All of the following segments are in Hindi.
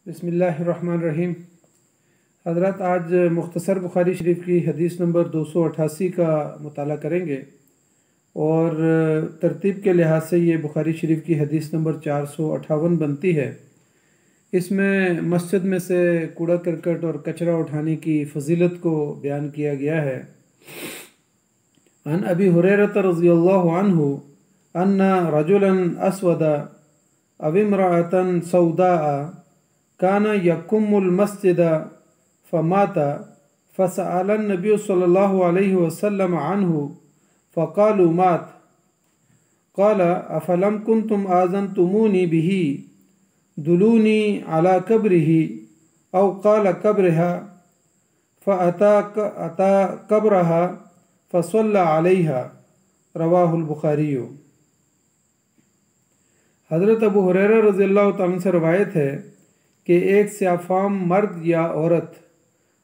बिस्मिल्लाहिर्रहमानिर्रहीम। हज़रत आज मुख्तसर बुखारी शरीफ की हदीस नंबर 288 का मुताला करेंगे और तरतीब के लिहाज से ये बुखारी शरीफ की हदीस नंबर 458 बनती है। इसमें मस्जिद में से कूड़ा करकट और कचरा उठाने की फजीलत को बयान किया गया है। अन अबी हुरैरह रज़ियल्लाहु अन्हु अन्ना रजुलन अस्वदा अव इम्रअतन सौदा काना यकुमुल मस्जिद फमाता फसअलन नबी सल्लल्लाहु अलैहि वसल्लम अन्हु फ़क़ालू मात क़ाल अफ़लम कुन्तुम आज़नतुमूनी बिही दुलूनी अला कब्रिही औ क़ाल कब्रहा फ़अता कब्रहा फ़सल्ला अलैहा रवाहुल बुखारी। हज़रत अबू हुरैरा रज़ियल्लाहु तआला अन्हु से रवायत है कि एक स्याफ़ाम मर्द या औरत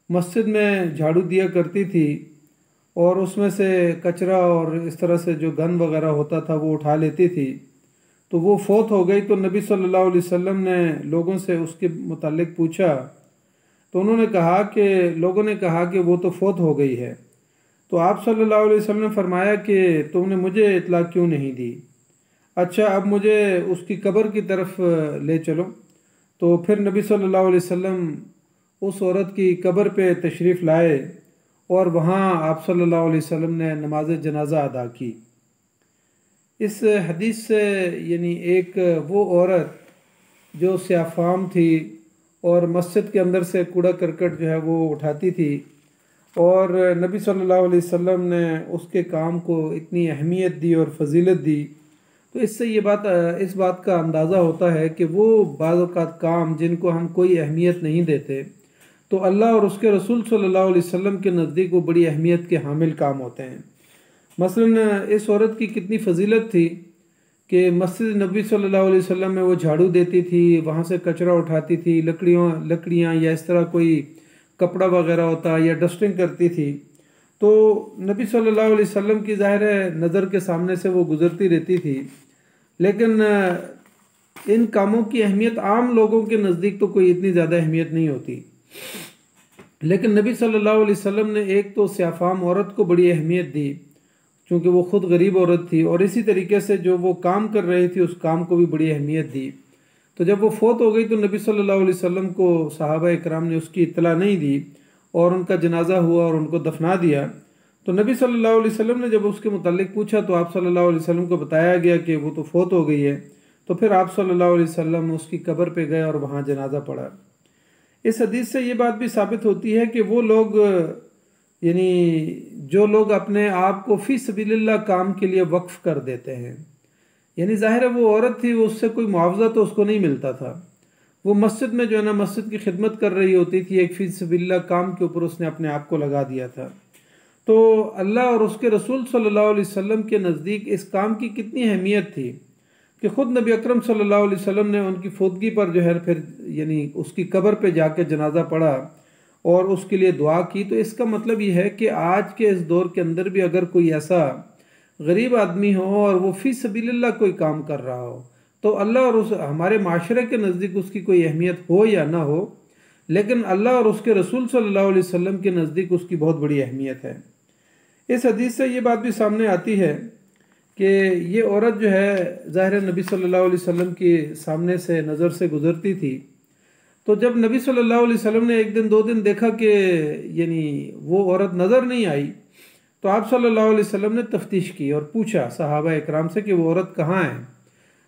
मस्जिद में झाड़ू दिया करती थी और उसमें से कचरा और इस तरह से जो गंद वगैरह होता था वो उठा लेती थी। तो वो फौत हो गई तो नबी सल्लल्लाहु अलैहि वसल्लम ने लोगों से उसके मुतालिक पूछा तो उन्होंने कहा कि लोगों ने कहा कि वो तो फौत हो गई है। तो आप सल्लल्लाहु अलैहि वसल्लम ने फरमाया कि तुमने मुझे इत्तला क्यों नहीं दी? अच्छा, अब मुझे उसकी कब्र की तरफ ले चलो। तो फिर नबी सल्लल्लाहु अलैहि वसल्लम उस औरत की कब्र पे तशरीफ़ लाए और वहाँ आप सल्लल्लाहु अलैहि वसल्लम ने नमाज जनाजा अदा की। इस हदीस से यानी एक वो औरत जो स्याफ़ाम थी और मस्जिद के अंदर से कूड़ा करकट जो है वो उठाती थी और नबी सल्लल्लाहु अलैहि वसल्लम ने उसके काम को इतनी अहमियत दी और फजीलत दी, तो इससे इस बात का अंदाज़ा होता है कि वो बाज़ औक़ात काम जिनको हम कोई अहमियत नहीं देते तो अल्लाह और उसके रसूल सल्लल्लाहु अलैहि वसल्लम के नज़दीक वो बड़ी अहमियत के हामिल काम होते हैं। मसलन इस औरत की कितनी फजीलत थी कि मस्जिद नबी सल्लल्लाहु अलैहि वसल्लम में वो झाड़ू देती थी, वहाँ से कचरा उठाती थी, लकड़ियाँ या इस तरह कोई कपड़ा वगैरह होता या डस्टिंग करती थी। तो नबी सल्लल्लाहु अलैहि वसल्लम की ज़ाहिर है नज़र के सामने से वो गुज़रती रहती थी, लेकिन इन कामों की अहमियत आम लोगों के नज़दीक तो कोई इतनी ज़्यादा अहमियत नहीं होती, लेकिन नबी सल्लल्लाहु अलैहि वसल्लम ने एक तो स्याफ़ाम औरत को बड़ी अहमियत दी क्योंकि वो ख़ुद गरीब औरत थी, और इसी तरीके से जो वो काम कर रही थी उस काम को भी बड़ी अहमियत दी। तो जब वो फौत हो गई तो नबी सल्लल्लाहु अलैहि वसल्लम को सहाबा इकराम ने उसकी इत्तला नहीं दी और उनका जनाजा हुआ और उनको दफना दिया। तो नबी सल्लल्लाहु अलैहि वसल्लम ने जब उसके मुतालिक पूछा तो आप सल्लल्लाहु अलैहि वसल्लम को बताया गया कि वो तो फौत हो गई है। तो फिर आप सल्लल्लाहु अलैहि वसल्लम उसकी कब्र पे गए और वहाँ जनाजा पढ़ा। इस हदीस से ये बात भी साबित होती है कि वो लोग यानी जो लोग अपने आप को फ़ी सबीलिल्लाह काम के लिए वक्फ़ कर देते हैं, यानी ज़ाहिर है वो औरत थी, वो उससे कोई मुआवजा तो उसको नहीं मिलता था। वो मस्जिद में जो है ना मस्जिद की खिदमत कर रही होती थी, एक फ़ी सबीलिल्लाह काम के ऊपर उसने अपने आप को लगा दिया था। तो अल्लाह और उसके रसूल सल्लल्लाहु अलैहि वसल्लम के नज़दीक इस काम की कितनी अहमियत थी कि ख़ुद नबी अकरम सल्लल्लाहु अलैहि वसल्लम ने उनकी फौतगी पर जो है फिर यानी उसकी कब्र पे जाके जनाजा पढ़ा और उसके लिए दुआ की। तो इसका मतलब ये है कि आज के इस दौर के अंदर भी अगर कोई ऐसा गरीब आदमी हो और वो फ़ी सबीलिल्लाह कोई काम कर रहा हो तो अल्लाह और उस हमारे माशरे के नज़दीक उसकी कोई अहमियत हो या ना हो, लेकिन अल्लाह और उसके रसूल सल्लल्लाहु अलैहि वसल्लम के नज़दीक उसकी बहुत बड़ी अहमियत है। इस हदीस से ये बात भी सामने आती है कि ये औरत जो है ज़ाहिर नबी सल्लल्लाहु अलैहि वसल्लम के सामने से नज़र से गुज़रती थी। तो जब नबी सल्लल्लाहु अलैहि वसल्लम ने एक दिन दो दिन देखा कि यानी वो औरत नज़र नहीं आई, तो आप सल्लल्लाहु अलैहि वसल्लम ने तफ्तीश की और पूछा सहाबा इकराम से कि वो औरत कहाँ है।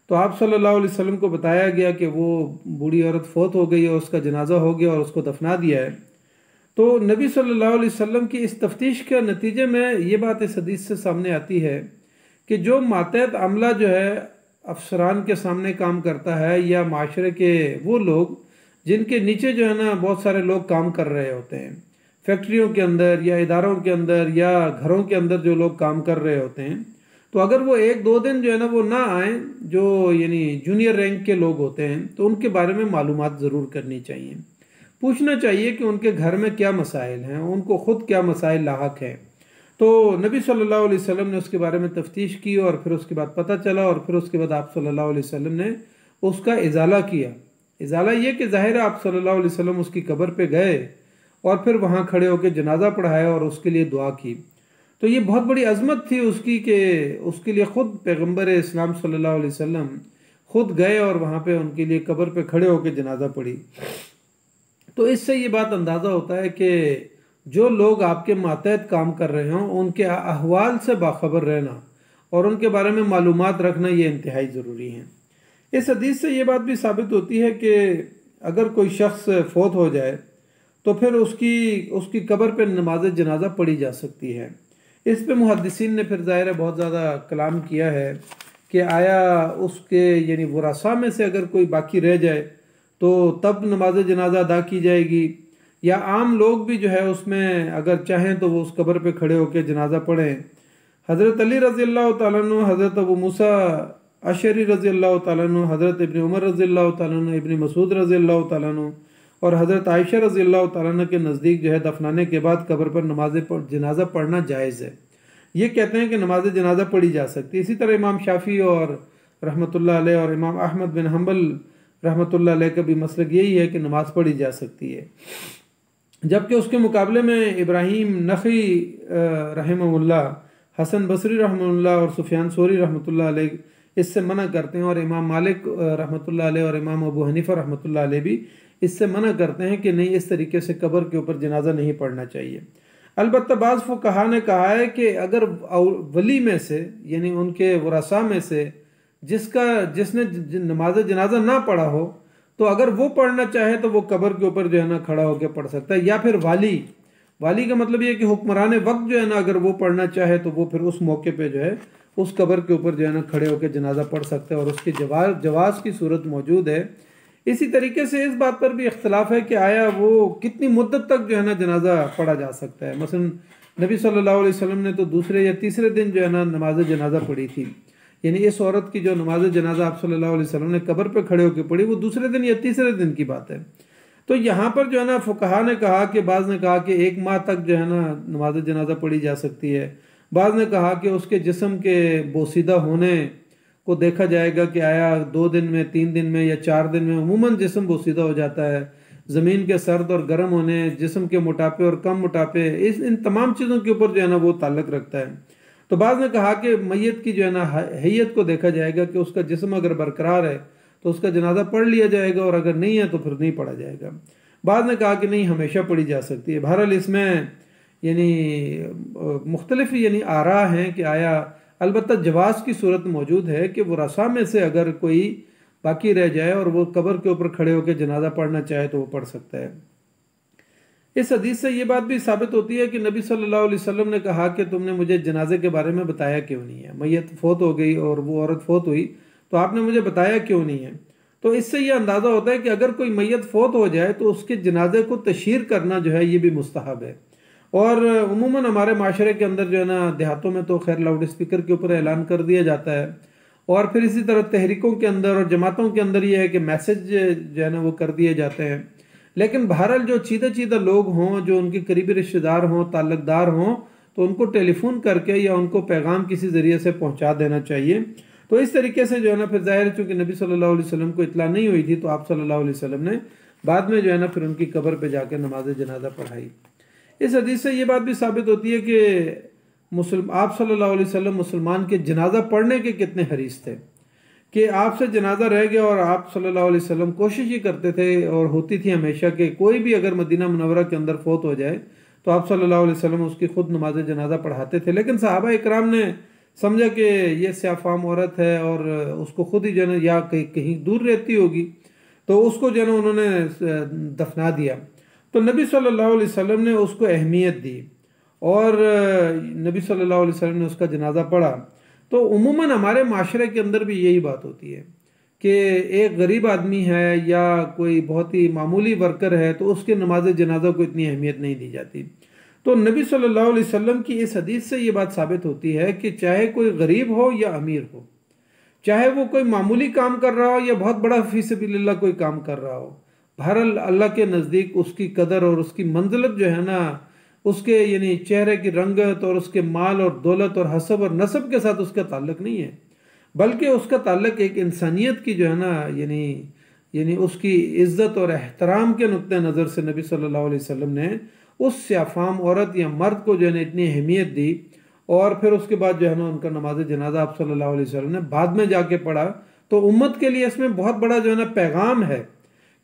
तो आप सल्लल्लाहु अलैहि वसल्लम को बताया गया कि वो बूढ़ी औरत फौत हो गई और उसका जनाजा हो गया और उसको दफना दिया है। तो नबी सल्लल्लाहु अलैहि वसल्लम की इस तफ्तीश के नतीजे में ये बात इस हदीस से सामने आती है कि जो मातहत अमला जो है अफसरान के सामने काम करता है या माशरे के वो लोग जिनके नीचे जो है ना बहुत सारे लोग काम कर रहे होते हैं, फैक्ट्रियों के अंदर या इदारों के अंदर या घरों के अंदर जो लोग काम कर रहे होते हैं, तो अगर वो एक दो दिन जो है ना वो ना आए, जो यानी जूनियर रैंक के लोग होते हैं, तो उनके बारे में मालूमात ज़रूर करनी चाहिए। पूछना चाहिए कि उनके घर में क्या मसाइल हैं, उनको ख़ुद क्या मसाइल लाहक हैं। तो नबी सल्लल्लाहु अलैहि वसल्लम ने उसके बारे में तफ्तीश की और फिर उसके बाद पता चला और फिर उसके बाद आप सल्लल्लाहु अलैहि वसल्लम ने उसका इजाला किया इजाला ये कि ज़ाहिर है आप सल्लल्लाहु अलैहि वसल्लम उसकी कब्र पे गए और फिर वहाँ खड़े होकर जनाजा पढ़ाया और उसके लिए दुआ की। तो ये बहुत बड़ी अजमत थी उसकी कि उसके लिए ख़ुद पैगम्बर इस्लाम सल्लल्लाहु अलैहि वसल्लम ख़ुद गए और वहाँ पे उनके लिए कब्र पे खड़े होकर जनाजा पढ़ी। तो इससे ये बात अंदाज़ा होता है कि जो लोग आपके मातहत काम कर रहे हों उनके अहवाल से बाखबर रहना और उनके बारे में मालूमात रखना ये इंतहाई ज़रूरी है। इस हदीस से ये बात भी साबित होती है कि अगर कोई शख्स फौत हो जाए तो फिर उसकी उसकी कब्र पर नमाज जनाजा पढ़ी जा सकती है। इस पे मुहद्दिसीन ने फिर ज़ाहिर है बहुत ज़्यादा कलाम किया है कि आया उसके यानी वरासा में से अगर कोई बाकी रह जाए तो तब नमाज जनाजा अदा की जाएगी, या आम लोग भी जो है उसमें अगर चाहें तो वो उस कब्र पे खड़े होकर जनाजा पढ़ें। हज़रत अली रज़ी अल्लाह तआला अन्हु, हज़रत अबू मूसा अशरी रज़ी अल्लाह तआला अन्हु, हज़रत इब्न उमर रज़ी अल्लाह तआला अन्हु, इब्न मसूद रज़ी अल्लाह तआला अन्हु और हज़रत आयशा रज़ी अल्लाह तआला अन्हा के नज़दीक जो है दफनाने के बाद कब्र पर नमाज जनाजा पढ़ना जायज़ है। ये कहते हैं कि नमाज जनाजा पढ़ी जा सकती है। इसी तरह इमाम शाफ़ी और रहमतुल्लाह अलैह और इमाम अहमद बिन हम्बल रहमतुल्लाह अलैह का भी मसलक यही है कि नमाज पढ़ी जा सकती है। जबकि उसके मुकाबले में इब्राहीम नखी रहमहुल्लाह, हसन बसरी रहमहुल्लाह और सुफियान सोरी रहमतुल्लाह अलैह इससे मना करते हैं, और इमाम मालिक रहमतुल्लाह अलैह और इमाम अबू हनीफा रहमतुल्लाह अलैह भी इससे मना करते हैं कि नहीं, इस तरीके से कब्र के ऊपर जनाजा नहीं पढ़ना चाहिए। अलबत्ता बाज़ फुक़हा ने कहा है कि अगर वली में से यानी उनके वरासा में से जिसने नमाज जनाजा ना पढ़ा हो तो अगर वो पढ़ना चाहे तो वो कब्र के ऊपर जो है ना खड़ा होकर पढ़ सकता है, या फिर वाली का मतलब ये कि हुक्मरान वक्त जो है ना अगर वो पढ़ना चाहे तो वो फिर उस मौके पे जो है उस कब्र के ऊपर जो है ना खड़े होकर जनाजा पढ़ सकते हैं और उसकी जवाज़ की सूरत मौजूद है। इसी तरीके से इस बात पर भी इख्तलाफ है कि आया वो कितनी मुद्दत तक जो है ना जनाजा पढ़ा जा सकता है। मसलन नबी सल्लल्लाहु अलैहि वसल्लम ने तो दूसरे या तीसरे दिन जो है ना नमाज जनाजा पढ़ी थी, यानी इस औरत की जो नमाज जनाजा आप सल्लल्लाहु अलैहि वसल्लम ने कब्र पे खड़े होकर पढ़ी वो दूसरे दिन या तीसरे दिन की बात है। तो यहाँ पर जो है ना फुक़हा ने कहा कि बाज़ ने कहा कि 1 माह तक जो है ना नमाज जनाजा पढ़ी जा सकती है, बाज़ ने कहा कि उसके जिस्म के बोसीदा होने को देखा जाएगा कि आया 2 दिन में, 3 दिन में या 4 दिन में। उमूमन जिस्म बोसीदा हो जाता है, ज़मीन के सर्द और गर्म होने, जिस्म के मोटापे और कम मोटापे, इन तमाम चीज़ों के ऊपर जो है ना वो ताल्लुक़ रखता है। तो बाज़ ने कहा कि मैयत की जो है ना हैयत को देखा जाएगा कि उसका जिस्म अगर बरकरार है तो उसका जनाजा पढ़ लिया जाएगा और अगर नहीं है तो फिर नहीं पढ़ा जाएगा। बाज़ ने कहा कि नहीं, हमेशा पढ़ी जा सकती है। बहरहाल इसमें यानी मुख्तलिफ यानी आरा हैं कि आया, अलबत्ता जवाज़ की सूरत मौजूद है कि वरासा में से अगर कोई बाकी रह जाए और वो कब्र के ऊपर खड़े होकर जनाजा पढ़ना चाहे तो वो पढ़ सकता है। इस हदीस से ये बात भी साबित होती है कि नबी सल्लल्लाहु अलैहि वसल्लम ने कहा कि तुमने मुझे जनाजे के बारे में बताया क्यों नहीं है। मैयत फौत हो गई और वो औरत फौत हुई तो आपने मुझे बताया क्यों नहीं है। तो इससे ये अंदाज़ा होता है कि अगर कोई मैयत फौत हो जाए तो उसके जनाजे को तशहीर करना जो है ये भी मुस्तहब है। और उमूमन हमारे माशरे के अंदर जो है ना देहातों में तो खैर लाउड स्पीकर के ऊपर ऐलान कर दिया जाता है, और फिर इसी तरह तहरीकों के अंदर और जमातों के अंदर ये है कि मैसेज जो है ना वो कर दिए जाते हैं। लेकिन बहरहाल जो चीदा लोग हों, जो उनके करीबी रिश्तेदार हों, ताल्लुकदार हों, तो उनको टेलीफोन करके या उनको पैगाम किसी ज़रिए से पहुँचा देना चाहिए। तो इस तरीके से जो है ना फिर ज़ाहिर चूँकि नबी सल्लल्लाहु अलैहि वसल्लम को इत्ला नहीं हुई थी तो आप सल्लल्लाहु अलैहि वसल्लम ने बाद में जो है ना फिर उनकी कब्र पर जाकर नमाज जनाजा पढ़ाई। इस हदीस से ये बात भी साबित होती है कि आप सल्लल्लाहु अलैहि वसल्लम मुसलमान के जनाजा पढ़ने के कितने हरीस थे कि आपसे जनाजा रह गया और आप सल्लल्लाहु अलैहि वसल्लम कोशिश ही करते थे और होती थी हमेशा कि कोई भी अगर मदीना मुनव्वरा के अंदर फौत हो जाए तो आप सल्लल्लाहु अलैहि वसल्लम उसकी खुद नमाज जनाजा पढ़ाते थे। लेकिन सहाबा इकराम ने समझा कि ये स्याफाम औरत है और उसको खुद ही जो है या कहीं दूर रहती होगी तो उसको जो है उन्होंने दफना दिया। तो नबी सल्लल्लाहु अलैहि वसल्लम ने उसको अहमियत दी और नबी सल्लल्लाहु अलैहि वसल्लम ने उसका जनाजा पढ़ा। तो उमूमन हमारे माशरे के अंदर भी यही बात होती है कि एक गरीब आदमी है या कोई बहुत ही मामूली वर्कर है तो उसके नमाज जनाजा को इतनी अहमियत नहीं दी जाती। तो नबी सल्लल्लाहु अलैहि वसल्लम की इस हदीस से ये बात साबित होती है कि चाहे कोई गरीब हो या अमीर हो, चाहे वो कोई मामूली काम कर रहा हो या बहुत बड़ा फी सबिलिल्लाह कोई काम कर रहा हो, बहरहाल अल्लाह के नज़दीक उसकी कदर और उसकी मंजिलत जो है ना उसके यानी चेहरे की रंगत और उसके माल और दौलत और हसब और नसब के साथ उसका ताल्लुक़ नहीं है, बल्कि उसका ताल्लुक़ एक इंसानियत की जो है ना यानी यानी उसकी इज़्ज़त और एहतराम के नुक्ते नज़र से नबी सल्लल्लाहु अलैहि वसल्लम ने उस स्याफाम औरत या मर्द को जो है ना इतनी अहमियत दी। और फिर उसके बाद जो है ना उनका नमाज जनाजा आप सल्लल्लाहु अलैहि वसल्लम ने बाद में जाके पढ़ा। तो उम्मत के लिए इसमें बहुत बड़ा जो है ना पैगाम है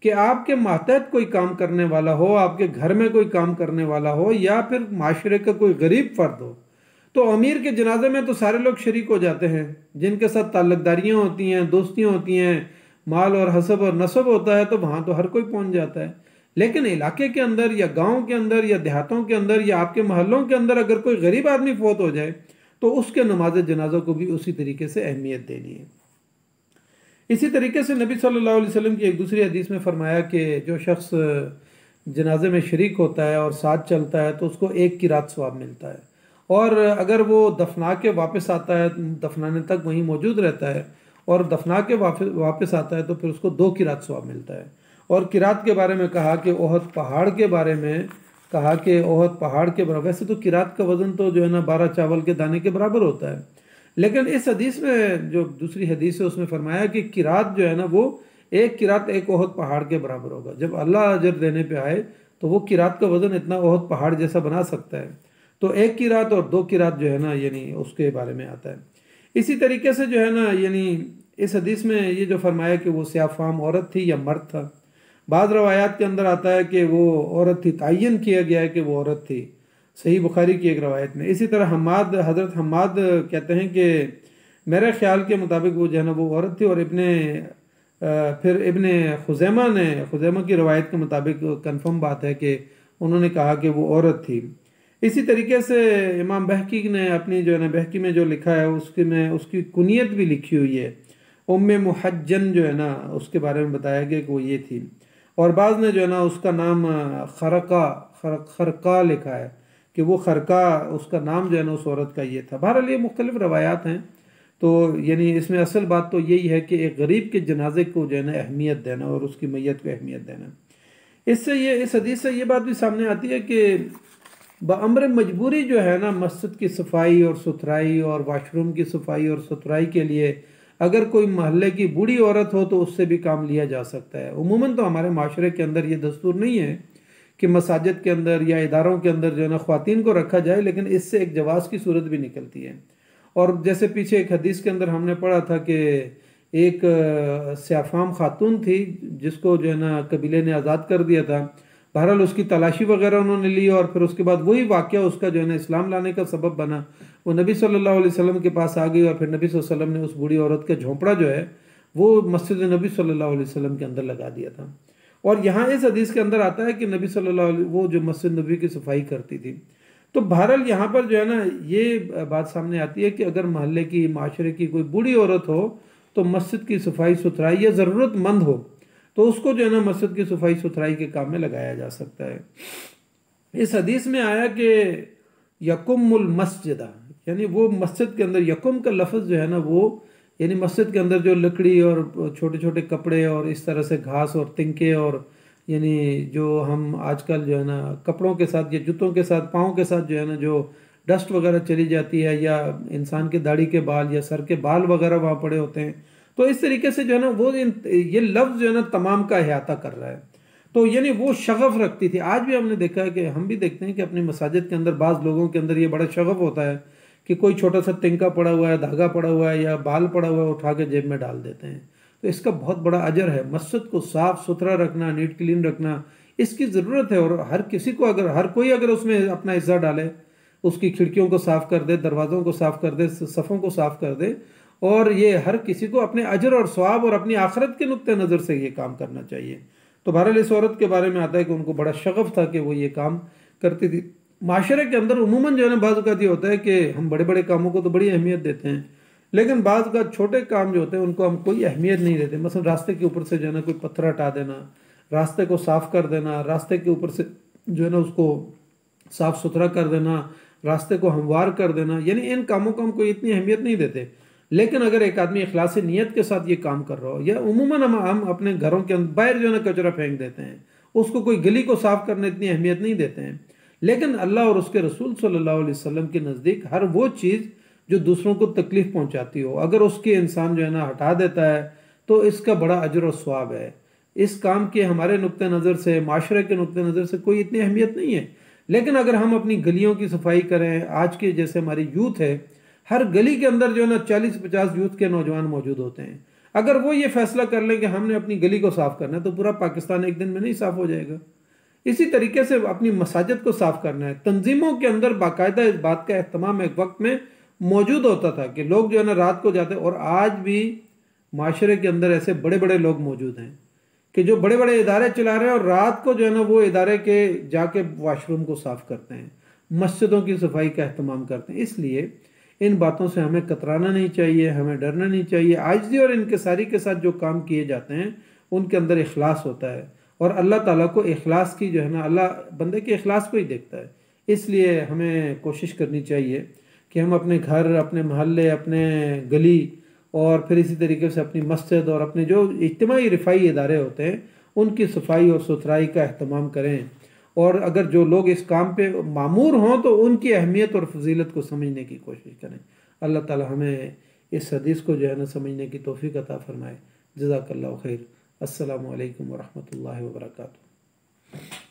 कि आपके मातहत कोई काम करने वाला हो, आपके घर में कोई काम करने वाला हो, या फिर माशरे का कोई गरीब फर्द हो, तो अमीर के जनाजे में तो सारे लोग शरीक हो जाते हैं, जिनके साथ ताल्लुकदारियाँ होती हैं, दोस्तियाँ होती हैं, माल और हसब और नसब होता है, तो वहाँ तो हर कोई पहुँच जाता है। लेकिन इलाके के अंदर या गांव के अंदर या देहातों के अंदर या आपके मोहल्लों के अंदर अगर कोई गरीब आदमी फौत हो जाए तो उसके नमाज जनाजा को भी उसी तरीके से अहमियत देनी है। इसी तरीके से नबी सल्लल्लाहु अलैहि वसल्लम की एक दूसरी हदीस में फरमाया कि जो शख्स जनाजे में शरीक होता है और साथ चलता है तो उसको एक की रात सवाब मिलता है, और अगर वो दफना के वापस आता है, दफनाने तक वहीं मौजूद रहता है और दफना के वापस आता है तो फिर उसको 2 की रात सवाब मिलता है। और किरात के बारे में कहा कि ओहद पहाड़ के बारे में कहा कि ओहद पहाड़ के बराबर, वैसे तो किरात का वजन तो जो है ना 12 चावल के दाने के बराबर होता है, लेकिन इस हदीस में जो दूसरी हदीस है उसमें फरमाया कि किरात जो है ना वो एक किरात एक ओहद पहाड़ के बराबर होगा। जब अल्लाह अजर देने पे आए तो वो किरात का वजन इतना ओहद पहाड़ जैसा बना सकता है। तो एक किरात और 2 किरात जो है ना यानी उसके बारे में आता है। इसी तरीके से जो है ना यानी इस हदीस में ये जो फरमाया कि वो स्याफाम औरत थी या मर्द था। बाद रवायात के अंदर आता है कि वो औरत थी, तायन किया गया है कि वो औरत थी, सही बुखारी की एक रवायत में। इसी तरह हज़रत हम्माद कहते हैं कि मेरे ख्याल के मुताबिक वो जो है ना वो औरत थी, और फिर इब्ने खुज़ैमा की रवायत के मुताबिक कंफर्म बात है कि उन्होंने कहा कि वो औरत थी। इसी तरीके से इमाम बहकी ने अपनी जो है ना बहकी में जो लिखा है उसकी में उसकी कुनियत भी लिखी हुई है, उम्मे मुहज्जन जो है ना उसके बारे में बताया गया कि वो ये थी। और बाज़ ने जो है ना उसका नाम खरका लिखा है कि वो खरका उसका नाम जो है ना उस औरत का ये था। बहरहाल ये मुख्तलिफ रवायात हैं। तो यानी इसमें असल बात तो यही है कि एक गरीब के जनाजे को जो है ना अहमियत देना और उसकी मैयत को अहमियत देना। इस हदीस से ये बात भी सामने आती है कि बअम्र मजबूरी जो है ना मस्जिद की सफाई और सुथराई और वाशरूम की सफाई और सुथराई के लिए अगर कोई महल्ले की बूढ़ी औरत हो तो उससे भी काम लिया जा सकता है। उमूमन तो हमारे माशरे के अंदर ये दस्तूर नहीं है कि मसाजिद के अंदर या इदारों के अंदर जो है ना ख्वातीन को रखा जाए, लेकिन इससे एक जवाज़ की सूरत भी निकलती है। और जैसे पीछे एक हदीस के अंदर हमने पढ़ा था कि एक स्याफाम खातून थी जिसको जो है ना कबीले ने आज़ाद कर दिया था। बहरहाल उसकी तलाशी वगैरह उन्होंने ली और फिर उसके बाद वही वाक़या उसका जो है ना इस्लाम लाने का सबब बना। वो नबी सल्लल्लाहु अलैहि वसल्लम के पास आ गई और फिर नबी सल्लल्लाहु अलैहि वसल्लम ने उस बूढ़ी औरत का झोंपड़ा जो है वो मस्जिद नबी सल्लल्लाहु अलैहि वसल्लम के अंदर लगा दिया था। और यहाँ इस हदीस के अंदर आता है कि नबी सल्लल्लाहु अलैहि वो जो मस्जिद नबी की सफाई करती थी। तो बहरहाल यहाँ पर जो है ना ये बात सामने आती है कि अगर मोहल्ले की माशरे की कोई बूढ़ी औरत हो तो मस्जिद की सफाई सुथराई या ज़रूरतमंद हो तो उसको जो है ना मस्जिद की सफाई सुथराई के काम में लगाया जा सकता है। इस हदीस में आया कि यकुमुल मस्जिदा, यानी वो मस्जिद के अंदर, यकुम का लफ्ज़ जो है ना वो यानी मस्जिद के अंदर जो लकड़ी और छोटे छोटे कपड़े और इस तरह से घास और तिनके और यानी जो हम आजकल जो है ना कपड़ों के साथ या जूतों के साथ पाँव के साथ जो है ना जो डस्ट वगैरह चली जाती है या इंसान के दाढ़ी के बाल या सर के बाल वगैरह वहाँ पड़े होते हैं, तो इस तरीके से जो है ना वो ये लफ्ज़ जो है ना तमाम का अहाता कर रहा है। तो यानी वो शगफ रखती थी। आज भी हमने देखा है कि हम भी देखते हैं कि अपनी मसाजिद के अंदर बाज़ लोगों के अंदर ये बड़ा शगफ होता है कि कोई छोटा सा तिनका पड़ा हुआ है, धागा पड़ा हुआ है या बाल पड़ा हुआ है, उठा के जेब में डाल देते हैं। तो इसका बहुत बड़ा अजर है। मस्जिद को साफ़ सुथरा रखना, नीट क्लीन रखना, इसकी ज़रूरत है। और हर किसी को हर कोई अगर उसमें अपना हिस्सा डाले, उसकी खिड़कियों को साफ़ कर दे, दरवाज़ों को साफ़ कर दे, सफ़ों को साफ़ कर दे, और ये हर किसी को अपने अजर और सवाब और अपनी आखिरत के नुक्ते नज़र से ये काम करना चाहिए। तो बहरहाल इस औरत के बारे में आता है कि उनको बड़ा शगफ था कि वो ये काम करती थी। माशरे के अंदर उमूमन जो है ना बाज़ औक़ात ये होता है कि हम बड़े बड़े कामों को तो बड़ी अहमियत देते हैं, लेकिन बाज़ का छोटे काम जो होते हैं उनको हम कोई अहमियत नहीं देते। मसलन रास्ते के ऊपर से जो है ना कोई पत्थर हटा देना, रास्ते को साफ़ कर देना, रास्ते के ऊपर से जो है ना उसको साफ़ सुथरा कर देना, रास्ते को हमवार कर देना, यानी इन कामों को हम कोई इतनी अहमियत नहीं देते। लेकिन अगर एक आदमी इखलासी नीयत के साथ ये काम कर रहा हो, या उमूमन हम अपने घरों के अंदर बाहर जो है ना कचरा फेंक देते हैं, उसको कोई गली को साफ़ करने इतनी अहमियत नहीं देते हैं। लेकिन अल्लाह और उसके रसूल सल्लल्लाहु अलैहि वसल्लम के नज़दीक हर वो चीज़ जो दूसरों को तकलीफ़ पहुँचाती हो, अगर उसके इंसान जो है ना हटा देता है तो इसका बड़ा अजर और सवाब है। इस काम की हमारे नुक्ते नज़र से, माशरे के नुक्ते नज़र से कोई इतनी अहमियत नहीं है। लेकिन अगर हम अपनी गलियों की सफाई करें, आज के जैसे हमारी यूथ है, हर गली के अंदर जो है ना 40-50 यूथ के नौजवान मौजूद होते हैं। अगर वो ये फैसला कर लें कि हमने अपनी गली को साफ़ करना है, तो पूरा पाकिस्तान एक दिन में नहीं साफ़ हो जाएगा। इसी तरीके से अपनी मसाजिद को साफ़ करना है। तंजीमों के अंदर बाकायदा इस बात का एहतमाम एक वक्त में मौजूद होता था कि लोग जो है ना रात को जाते, और आज भी माशरे के अंदर ऐसे बड़े बड़े लोग मौजूद हैं कि जो बड़े बड़े इदारे चला रहे हैं और रात को जो है ना वो इदारे के जाके वॉशरूम को साफ़ करते हैं, मस्जिदों की सफाई का अहतमाम करते हैं। इसलिए इन बातों से हमें कतराना नहीं चाहिए, हमें डरना नहीं चाहिए। आजिज़ी और इनकिसारी के साथ जो काम किए जाते हैं उनके अंदर इखलास होता है, और अल्लाह ताला को इखलास की जो है ना, अल्लाह बंदे के इखलास को ही देखता है। इसलिए हमें कोशिश करनी चाहिए कि हम अपने घर, अपने मोहल्ले, अपने गली, और फिर इसी तरीके से अपनी मस्जिद और अपने जो इज्तिमाई रिफाई इदारे होते हैं उनकी सफाई और सुथराई का अहतमाम करें। और अगर जो लोग इस काम पे मामूर हों तो उनकी अहमियत और फजीलत को समझने की कोशिश करें। अल्लाह ताला हमें इस हदीस को जो है ना समझने की तौफीक अता फरमाए। जज़ाकल्लाहु खैर। अस्सलामु अलैकुम व रहमतुल्लाहि व बरकातुहू।